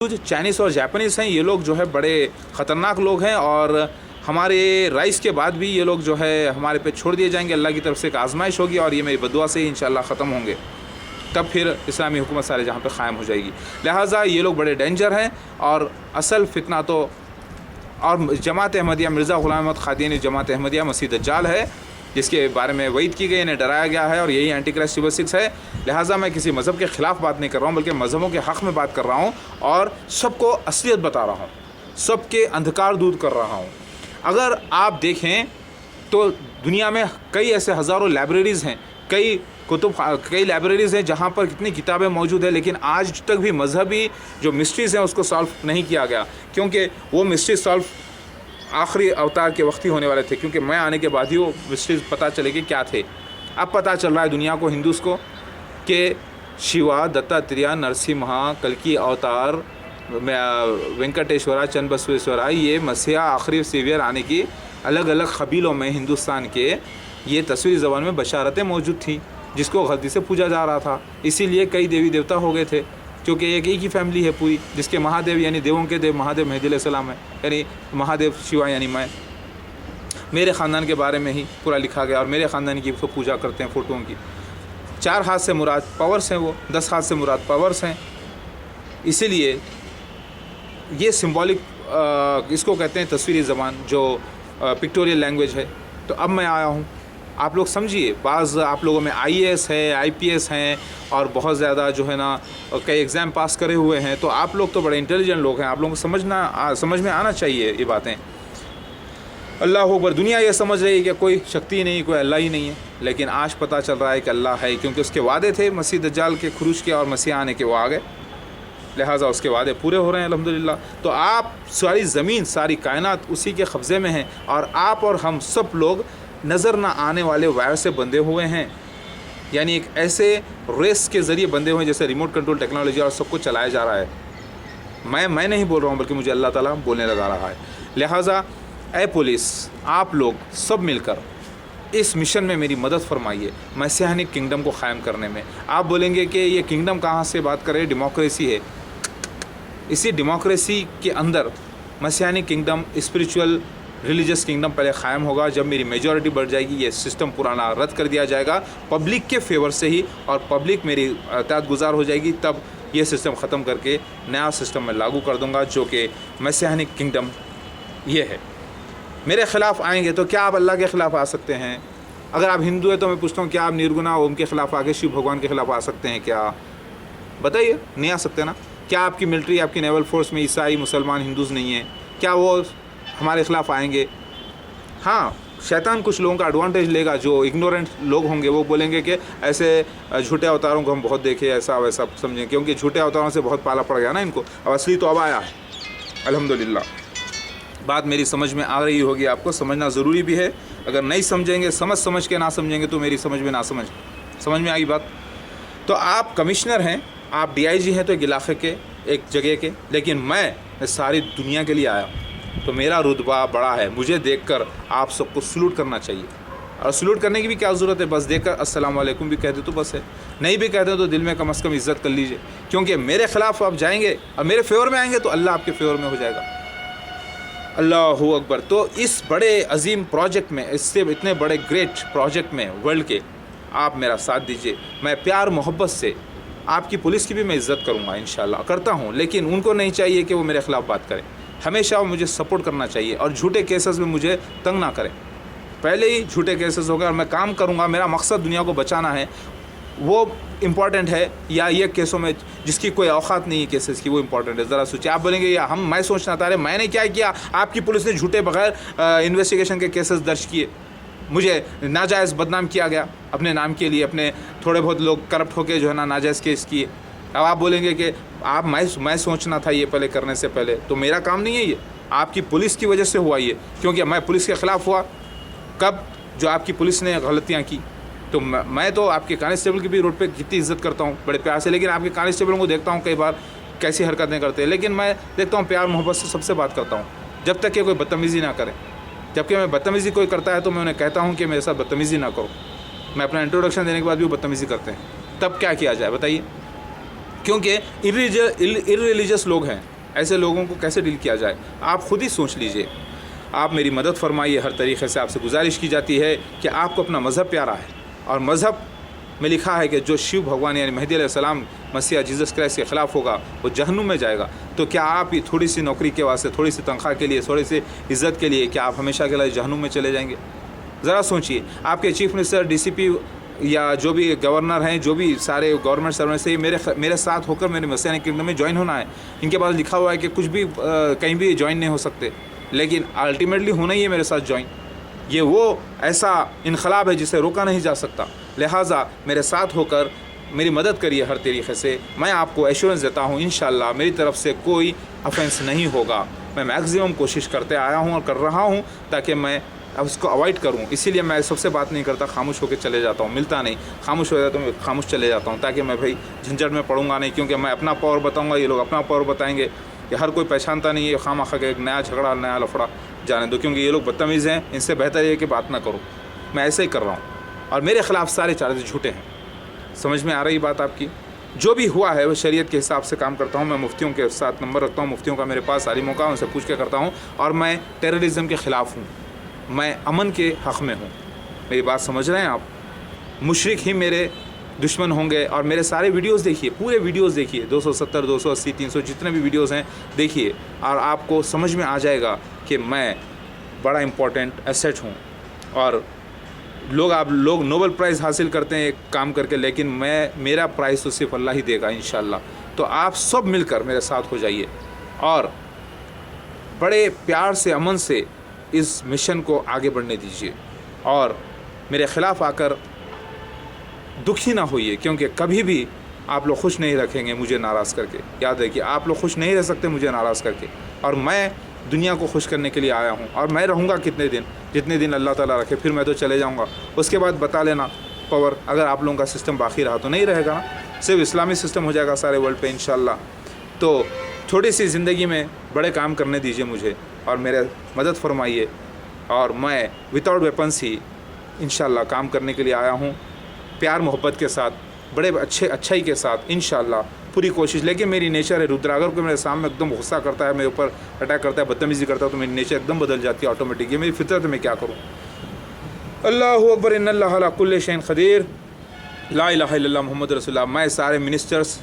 कुछ चाइनीज़ और जापानीज़ हैं, ये लोग जो है बड़े ख़तरनाक लोग हैं और हमारे राइस के बाद भी ये लोग जो है हमारे पे छोड़ दिए जाएंगे। अल्लाह की तरफ से एक आजमाइश होगी और ये मेरी बद्दुआ से ही इंशाअल्लाह ख़त्म होंगे, तब फिर इस्लामी हुकूमत सारे जहाँ पे क़ायम हो जाएगी। लिहाजा ये लोग बड़े डेंजर हैं और असल फितना तो और जमात अहमदिया, मिर्ज़ा ग़ुलाम अहमद क़ादियानी जमात अहमदिया मसीह दज्जाल है, जिसके बारे में वईद की गई, इन्हें डराया गया है और यही एंटी क्राइस्ट सुपर 6 है। लिहाजा मैं किसी मज़हब के ख़िलाफ़ बात नहीं कर रहा हूँ, बल्कि मज़हबों के हक़ में बात कर रहा हूँ और सबको असलियत बता रहा हूँ, सबके अंधकार दूर कर रहा हूँ। अगर आप देखें तो दुनिया में कई ऐसे हज़ारों लाइब्रेरीज़ हैं, कई लाइब्रेरीज़ हैं जहाँ पर कितनी किताबें मौजूद है, लेकिन आज तक भी मजहबी जो मिस्ट्रीज़ हैं उसको सॉल्व नहीं किया गया, क्योंकि वो मिस्ट्री सॉल्व आखिरी अवतार के वक्त ही होने वाले थे, क्योंकि मैं आने के बाद ही वो मिस्ट्रीज पता चलेगी क्या थे। अब पता चल रहा है दुनिया को, हिंदूज़ को, कि शिवा, दत्तात्रेय, नरसिम्हा, कल्कि अवतार, वेंकटेश्वरा, चन्नबसवेश्वरा, ये मसीहा आखिरी सेवियर आने की अलग अलग कबीलों में हिंदुस्तान के ये तस्वीरी ज़बान में बशारतें मौजूद थी, जिसको गलती से पूजा जा रहा था। इसीलिए कई देवी देवता हो गए थे, क्योंकि एक ही फैमिली है पूरी, जिसके महादेव यानी देवों के देव महादेव मेहदी अलैहिस्सलाम है, यानी महादेव शिवा यानी मैं। मेरे ख़ानदान के बारे में ही पूरा लिखा गया और मेरे ख़ानदान की तो पूजा करते हैं फ़ोटोओं की। 4 हाथ से मुराद पावर्स हैं, वो 10 हाथ से मुराद पावर्स हैं। इसीलिए ये सिंबॉलिक इसको कहते हैं तस्वीरी ज़बान, जो पिक्टोरियल लैंग्वेज है। तो अब मैं आया हूँ, आप लोग समझिए, बाज़ आप लोगों में IAS है, IPS हैं और बहुत ज़्यादा जो है ना कई एग्ज़ाम पास करे हुए हैं, तो आप लोग तो बड़े इंटेलिजेंट लोग हैं, आप लोगों को समझ में आना चाहिए ये बातें। अल्लाह अकबर, दुनिया ये समझ रही है कि कोई शक्ति नहीं, कोई अल्लाह ही नहीं है, लेकिन आज पता चल रहा है कि अल्लाह है, क्योंकि उसके वादे थे मसीह दज्जाल के खुरूज के और मसीह आने के, वो आ गए। लिहाजा उसके वादे पूरे हो रहे हैं अल्हम्दुलिल्लाह। तो आप सारी ज़मीन, सारी कायनात उसी के कब्ज़े में है और आप और हम सब लोग नज़र ना आने वाले वायरस से बंधे हुए हैं, यानी एक ऐसे रेस के ज़रिए बंधे हुए हैं जैसे रिमोट कंट्रोल टेक्नोलॉजी और सबको चलाया जा रहा है। मैं नहीं बोल रहा हूँ, बल्कि मुझे अल्लाह ताला बोलने लगा रहा है। लिहाजा ए पुलिस, आप लोग सब मिलकर इस मिशन में मेरी मदद फरमाइए, मसीहानिक किंगडम को क़ायम करने में। आप बोलेंगे कि ये किंगडम कहाँ से बात करें, डेमोक्रेसी है। इसी डेमोक्रेसी के अंदर मसीहानिक किंगडम, स्पिरिचुअल रिलीजियस किंगडम पहले क़ायम होगा। जब मेरी मेजॉरिटी बढ़ जाएगी, ये सिस्टम पुराना रद्द कर दिया जाएगा पब्लिक के फेवर से ही, और पब्लिक मेरी अताअत गुज़ार हो जाएगी, तब ये सिस्टम ख़त्म करके नया सिस्टम मैं लागू कर दूँगा, जो कि मसीहानिक किंगडम ये है। मेरे ख़िलाफ़ आएंगे तो क्या आप अल्लाह के ख़िलाफ़ आ सकते हैं? अगर आप हिंदू हैं तो मैं पूछता हूँ, क्या आप निर्गुणा ओम के ख़िलाफ़ आगे शिव भगवान के ख़िलाफ़ आ सकते हैं? क्या बताइए, नहीं आ सकते ना। क्या आपकी मिलिट्री, आपकी नेवल फोर्स में ईसाई, मुसलमान, हिंदूज़ नहीं हैं? क्या वो हमारे ख़िलाफ़ आएंगे? हाँ, शैतान कुछ लोगों का एडवांटेज लेगा, जो इग्नोरेंट लोग होंगे वो बोलेंगे कि ऐसे झूठे अवतारों को हम बहुत देखे, ऐसा वैसा समझें, क्योंकि झूठे अवतारों से बहुत पाला पड़ गया ना इनको। अब असली तो अब आया है अल्हम्दुलिल्लाह। बात मेरी समझ में आ रही होगी, आपको समझना ज़रूरी भी है। अगर नहीं समझेंगे, समझ के ना समझेंगे, तो मेरी समझ में ना समझ में आई बात। तो आप कमिश्नर हैं, आप DIG हैं तो एक इलाके के, एक जगह के, लेकिन मैं सारी दुनिया के लिए आया, तो मेरा रुतबा बड़ा है। मुझे देखकर आप सबको सलूट करना चाहिए, और सलूट करने की भी क्या ज़रूरत है, बस देखकर अस्सलाम वालेकुम भी कह दे तो बस है। नहीं भी कहते तो दिल में कम से कम इज़्ज़त कर लीजिए, क्योंकि मेरे ख़िलाफ़ आप जाएंगे और मेरे फेवर में आएंगे तो अल्लाह आपके फेवर में हो जाएगा। अल्लाहु अकबर। तो इस बड़े अजीम प्रोजेक्ट में, इससे इतने बड़े ग्रेट प्रोजेक्ट में वर्ल्ड के, आप मेरा साथ दीजिए। मैं प्यार मोहब्बत से आपकी पुलिस की भी मैं इज़्ज़त करूँगा, इंशाल्लाह करता हूँ, लेकिन उनको नहीं चाहिए कि वो मेरे ख़िलाफ़ बात करें। हमेशा मुझे सपोर्ट करना चाहिए और झूठे केसेस में मुझे तंग ना करें। पहले ही झूठे केसेस हो गए और मैं काम करूँगा, मेरा मकसद दुनिया को बचाना है, वो इम्पॉर्टेंट है, या ये केसों में जिसकी कोई औकात नहीं है केसेस की, वो इम्पॉर्टेंट है। ज़रा सोचिए, आप बोलेंगे या मैं सोचना था, अरे मैंने क्या किया, आपकी पुलिस ने झूठे बगैर इन्वेस्टिगेशन के केसेस दर्ज किए, मुझे नाजायज़ बदनाम किया गया अपने नाम के लिए, अपने थोड़े बहुत लोग करप्ट होकर जो है ना नाजायज़ केस किए। अब आप बोलेंगे कि आप मैं सोचना था ये पहले करने से पहले, तो मेरा काम नहीं है ये, आपकी पुलिस की वजह से हुआ ये, क्योंकि मैं पुलिस के ख़िलाफ़ हुआ। कब? जो आपकी पुलिस ने गलतियाँ की। तो मैं तो आपके कांस्टेबल की भी रोड पे कितनी इज़्ज़त करता हूँ, बड़े प्यार से, लेकिन आपके कांस्टेबलों को देखता हूँ कई बार कैसी हरकतें करते हैं, लेकिन मैं देखता हूँ प्यार मोहब्बत से सबसे बात करता हूँ, जब तक कि कोई बदतमीज़ी ना करे। जबकि मैं बदतमीज़ी कोई करता है तो मैं उन्हें कहता हूँ कि मेरे साथ बदतमीज़ी ना करो। मैं अपना इंट्रोडक्शन देने के बाद भी वो बदतमीज़ी करते हैं, तब क्या किया जाए बताइए? क्योंकि इर्रिलीजियस लोग हैं, ऐसे लोगों को कैसे डील किया जाए, आप खुद ही सोच लीजिए। आप मेरी मदद फरमाइए। हर तरीक़े से आपसे गुजारिश की जाती है कि आपको अपना मज़हब प्यारा है, और मज़हब में लिखा है कि जो शिव भगवान यानी मेहदी अलैहिस्सलाम मसीहा जीसस क्राइस्ट के ख़िलाफ़ होगा वो जहन्नुम में जाएगा। तो क्या आप ये थोड़ी सी नौकरी के वास्ते, थोड़ी सी तनख्वाह के लिए, थोड़ी सी इज़्ज़त के लिए क्या आप हमेशा के लिए जहन्नुम में चले जाएंगे? ज़रा सोचिए। आपके चीफ मिनिस्टर, डीसीपी या जो भी गवर्नर हैं, जो भी सारे गवर्नमेंट सर्वेंट से मेरे साथ होकर मेरे मसीहानी किंगडम में ज्वाइन होना है। इनके पास लिखा हुआ है कि कुछ भी कहीं भी ज्वाइन नहीं हो सकते, लेकिन अल्टीमेटली होना ही है मेरे साथ ज्वाइन। ये वो ऐसा इनकलाब है जिसे रोका नहीं जा सकता। लिहाजा मेरे साथ होकर मेरी मदद करिए हर तरीक़े से। मैं आपको एश्योरेंस देता हूँ इंशाअल्लाह मेरी तरफ़ से कोई ऑफेंस नहीं होगा। मैं मैक्सिमम कोशिश करते आया हूँ और कर रहा हूँ ताकि मैं अब उसको अवॉइड करूँ। इसीलिए मैं सबसे बात नहीं करता, खामोश होकर चले जाता हूँ, मिलता नहीं, खामोश हो जाता हूँ, मैं खामोश चले जाता हूँ, ताकि मैं भाई झंझट में पड़ूंगा नहीं, क्योंकि मैं अपना पावर बताऊँगा, ये लोग अपना पावर बताएंगे। ये हर कोई पहचानता नहीं है, खामखा के एक नया झगड़ा, नया लफड़ा जाने दो, क्योंकि ये लोग बदतमीज़ हैं। इनसे बेहतर ये कि बात ना करो। मैं ऐसे ही कर रहा हूँ और मेरे ख़िलाफ़ सारे चार्जेस झूठे हैं। समझ में आ रही बात आपकी? जो भी हुआ है वो शरीयत के हिसाब से काम करता हूँ। मैं मुफ्तियों के साथ नंबर रखता हूँ, मुफ्तियों का मेरे पास आलिमों का, उनसे पूछ के करता हूँ। और मैं टेररिज्म के ख़िलाफ़ हूँ, मैं अमन के हक़ में हूँ। मेरी बात समझ रहे हैं आप? मुशरिक ही मेरे दुश्मन होंगे। और मेरे सारे वीडियोस देखिए, पूरे वीडियोस देखिए, 270, 280, 300 जितने भी वीडियोस हैं देखिए, और आपको समझ में आ जाएगा कि मैं बड़ा इम्पोर्टेंट एसेट हूँ। और लोग नोबेल प्राइज़ हासिल करते हैं एक काम करके, लेकिन मेरा प्राइज़ तो सिर्फ अल्लाह ही देगा इंशाअल्लाह। तो आप सब मिलकर मेरे साथ हो जाइए और बड़े प्यार से, अमन से इस मिशन को आगे बढ़ने दीजिए। और मेरे ख़िलाफ़ आकर दुखी ना होइए, क्योंकि कभी भी आप लोग खुश नहीं रखेंगे मुझे नाराज़ करके। याद रखिए, आप लोग खुश नहीं रह सकते मुझे नाराज़ करके। और मैं दुनिया को खुश करने के लिए आया हूँ, और मैं रहूँगा कितने दिन, जितने दिन अल्लाह ताला रखे, फिर मैं तो चले जाऊँगा। उसके बाद बता लेना पावर, अगर आप लोगों का सिस्टम बाकी रहा तो नहीं रहेगा ना, सिर्फ इस्लामी सिस्टम हो जाएगा सारे वर्ल्ड पे इंशाअल्लाह। तो थोड़ी सी ज़िंदगी में बड़े काम करने दीजिए मुझे और मेरे मदद फरमाइए। और मैं विदाउट वेपन्स ही इंशाअल्लाह काम करने के लिए आया हूँ, प्यार मोहब्बत के साथ, बड़े अच्छाई के साथ इंशाअल्लाह पूरी कोशिश। लेकिन मेरी नेचर है रुद्र, अगर कोई मेरे सामने एकदम गुस्सा करता है, मेरे ऊपर अटैक करता है, बदतमीज़ी करता है, तो मेरी नेचर एकदम बदल जाती है ऑटोमेटिक। ये मेरी फितरत है, मैं क्या करूँ। अल्लाहु अकबर, इन्नल्लाह अला कुल्लि शैइन क़दीर, ला इलाहा इल्लल्लाह मुहम्मद रसूलुल्लाह। मैं सारे मिनिस्टर्स